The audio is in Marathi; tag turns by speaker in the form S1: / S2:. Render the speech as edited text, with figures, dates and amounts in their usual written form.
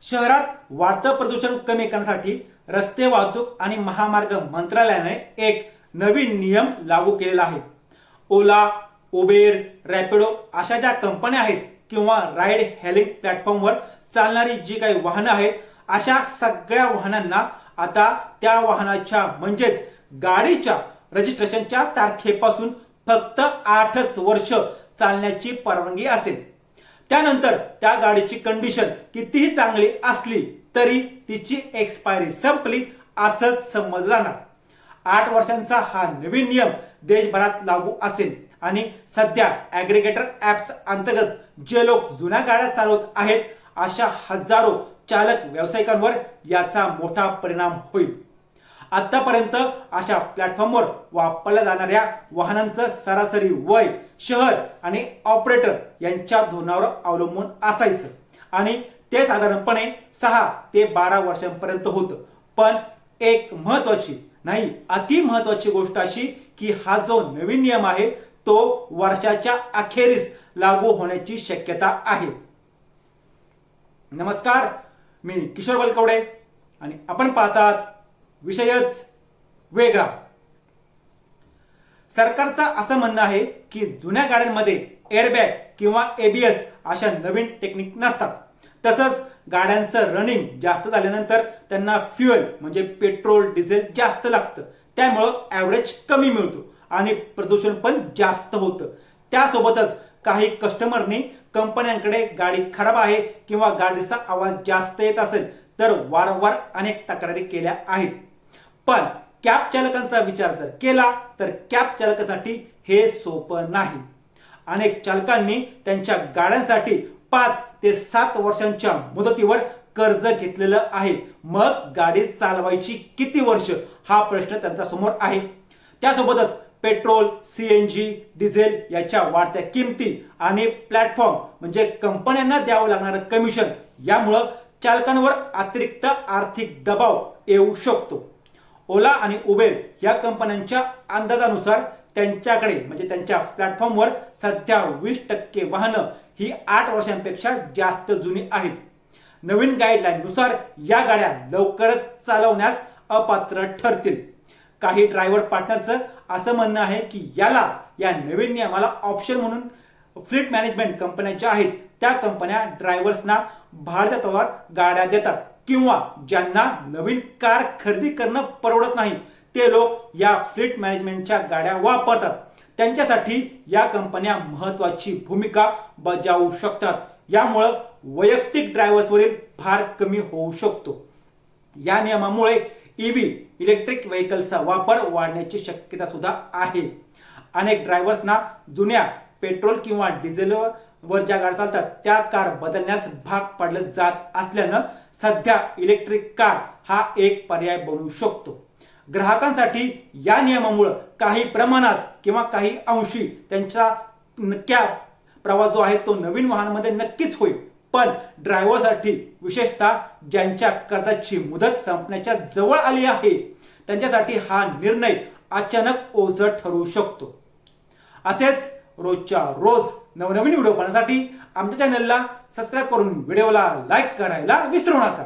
S1: शहरात वाढतं प्रदूषण कमी करण्यासाठी रस्ते वाहतूक आणि महामार्ग मंत्रालयाने एक नवीन नियम लागू केलेला आहे। ओला, उबेर, रॅपिडो अशा ज्या कंपन्या आहेत किंवा राईड हेलिंग प्लॅटफॉर्मवर चालणारी जी काही वाहनं आहेत, अशा सगळ्या वाहनांना आता त्या वाहनाच्या म्हणजेच गाडीच्या रजिस्ट्रेशनच्या तारखेपासून फक्त 8च वर्ष चालण्याची परवानगी असेल। त्यानंतर त्या गाडीची कंडिशन कितीही चांगली असली तरी तिची एक्सपायरी संपली असंच समजलं जाणार। 8 वर्षांचा हा नवीन नियम देशभरात लागू असेल आणि सध्या ॲग्रिगेटर ॲप्स अंतर्गत जे लोक जुन्या गाड्या चालवत आहेत अशा हजारो चालक व्यावसायिकांवर याचा मोठा परिणाम होईल। आतापर्यंत अशा प्लॅटफॉर्मवर वापरल्या जाणाऱ्या वाहनांचं सरासरी वय शहर आणि ऑपरेटर यांच्या धोरणावर अवलंबून असायचं आणि ते साधारणपणे 6 ते 12 वर्षांपर्यंत होतं। पण एक महत्त्वाची नाही अति महत्त्वाची गोष्ट अशी की हा जो नवीन नियम आहे तो वर्षाच्या अखेरीस लागू होण्याची शक्यता आहे। नमस्कार, मी किशोर बलकवडे आणि आपण पाहतात विषयच वेगळा। सरकारचं असं म्हणणं आहे की जुन्या गाड्यांमध्ये एअरबॅग किंवा एबीएस अशा नवीन टेक्निक नसतात। तसंच गाड्यांचं रनिंग जास्त झाल्यानंतर त्यांना फ्युएल म्हणजे पेट्रोल डिझेल जास्त लागतं, त्यामुळं ॲव्हरेज कमी मिळतो आणि प्रदूषण पण जास्त होतं। त्यासोबतच काही कस्टमरनी कंपन्यांकडे गाडी खराब आहे किंवा गाडीचा आवाज जास्त येत असेल तर वारंवार अनेक तक्रारी केल्या आहेत। पण कॅब चालकांचा विचार जर केला तर कॅब चालकासाठी हे सोपं नाही। अनेक चालकांनी त्यांच्या गाड्यांसाठी 5 ते 7 वर्षांच्या मुदतीवर कर्ज घेतलेलं आहे। मग गाडी चालवायची किती वर्ष हा प्रश्न त्यांच्या समोर आहे। त्यासोबतच पेट्रोल, सीएनजी, डिझेल याच्या वाढत्या किमती आणि प्लॅटफॉर्म म्हणजे कंपन्यांना द्यावं लागणारं कमिशन यामुळं चालकांवर अतिरिक्त आर्थिक दबाव येऊ शकतो। ओला आणि उबेर या कंपन्यांच्या अंदाजानुसार त्यांच्याकडे म्हणजे त्यांच्या प्लॅटफॉर्मवर सध्या 20% वाहनं ही 8 वर्षांपेक्षा जास्त जुनी आहेत। नवीन गाईडलाईननुसार या गाड्या लवकरच चालवण्यास अपात्र ठरतील। काही ड्रायव्हर पार्टनरचं असं म्हणणं आहे की या नवीन नियमाला ऑप्शन म्हणून फ्लीट मॅनेजमेंट कंपन्या ज्या आहेत त्या कंपन्या ड्रायव्हर्सना भाड्यावर गाड्या देतात किंवा ज्यांना नवीन कार खरेदी करणं परवडत नाही ते लोक या फ्लीट मॅनेजमेंटच्या गाड्या वापरतात। त्यांच्यासाठी या कंपन्या महत्त्वाची भूमिका बजावू शकतात। यामुळे वैयक्तिक ड्रायव्हर्सवरील भार कमी होऊ शकतो। या नियमामुळे इलेक्ट्रिक व्हेकल्सचा वापर वाढण्याची शक्यता सुद्धा आहे। अनेक ड्रायव्हर्सना जुन्या पेट्रोल किंवा डिझेलवर ज्या गाड्या चालतात त्या कार बदलण्यास भाग पाडलं जात असल्यानं सध्या इलेक्ट्रिक कार हा एक पर्याय बनू शकतो। ग्राहकांसाठी या नियमामुळे काही प्रमाणात किंवा काही अंशी त्यांचा कॅब प्रवास जो आहे तो नवीन वाहनामध्ये नक्कीच होईल। पण ड्रायव्हरसाठी विशेषतः ज्यांच्या कर्जाची मुदत संपण्याच्या जवळ आली आहे त्यांच्यासाठी हा निर्णय अचानक ओझं ठरू शकतो। असेच रोजच्या रोज नवनवीन व्हिडिओ पाहण्यासाठी आमच्या चॅनलला सबस्क्राईब करून व्हिडिओला लाईक करायला विसरू नका।